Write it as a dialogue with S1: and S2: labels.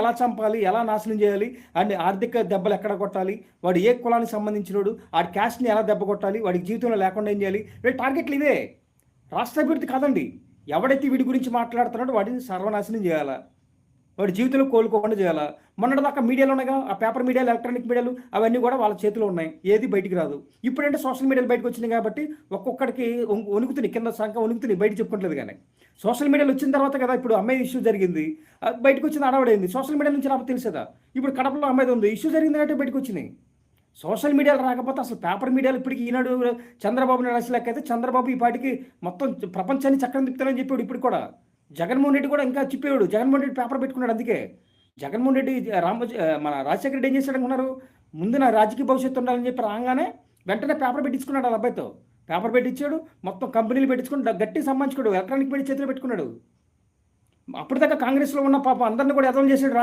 S1: ఎలా చంపాలి, ఎలా నాశనం చేయాలి, అండ్ ఆర్థిక దెబ్బలు ఎక్కడ కొట్టాలి, వాడు ఏ కులానికి సంబంధించినోడు, ఆడి క్యాస్ట్ని ఎలా దెబ్బ కొట్టాలి, వాడికి జీవితంలో లేకుండా ఏం చేయాలి, వీళ్ళ టార్గెట్లు ఇవే. రాష్ట్ర అభివృద్ధి కాదండి. ఎవడైతే వీడి గురించి మాట్లాడుతున్నాడో వాడిని సర్వనాశనం చేయాలా, వాడి జీవితంలో కోలుకోకుండా చేయాలా. మొన్నటిదాకా మీడియాలో ఉన్నాయిగా, ఆ పేపర్ మీడియాలు, ఎలక్ట్రానిక్ మీడియాలు, అవన్నీ కూడా వాళ్ళ చేతిలో ఉన్నాయి, ఏది బయటికి రాదు. ఇప్పుడంటే సోషల్ మీడియాలో బయటకు వచ్చినాయి కాబట్టి ఒక్కొక్కడికి వణుకుతున్నాయి, కింద సంఖ వణుకుతున్నాయి, బయట చెప్పుకోవట్లేదు. కానీ సోషల్ మీడియాలో వచ్చిన తర్వాత కదా ఇప్పుడు అమ్మాయి ఇష్యూ జరిగింది, బయటకు వచ్చింది, అడవడైంది. సోషల్ మీడియా నుంచి రాకపోతే తెలిసేదా? ఇప్పుడు కడపలో అమ్మాయి ఉంది, ఇష్యూ జరిగింది కాబట్టి బయటకు వచ్చినాయి. సోషల్ మీడియాలో రాకపోతే అసలు పేపర్ మీడియాలో ఇప్పటికి ఈనాడు చంద్రబాబు నాయుడు రాసేలాక అయితే చంద్రబాబు ఈ పాటికి మొత్తం ప్రపంచాన్ని చక్రం తిప్పుతానని చెప్పాడు. ఇప్పుడు కూడా జగన్మోహన్ రెడ్డి కూడా ఇంకా చెప్పేవాడు. జగన్మోహన్ రెడ్డి పేపర్ పెట్టుకున్నాడు. అందుకే జగన్మోహన్ రెడ్డి మన రాజశేఖర రెడ్డి ఏం చేశాడు అనుకున్నారు? ముందు నా రాజకీయ భవిష్యత్తు ఉండాలని చెప్పి రాగానే వెంటనే పేపర్ పెట్టించుకున్నాడు. వాళ్ళ అబ్బాయితో పేపర్ పెట్టించాడు, మొత్తం కంపెనీలు పెట్టించుకుని గట్టిగా సంబంధించుకోడు, ఎలక్ట్రానిక్ మీడియా చేతిలో పెట్టుకున్నాడు. అప్పటిదాకా కాంగ్రెస్లో ఉన్న పాప అందరిని కూడా ఎదవం చేశాడు.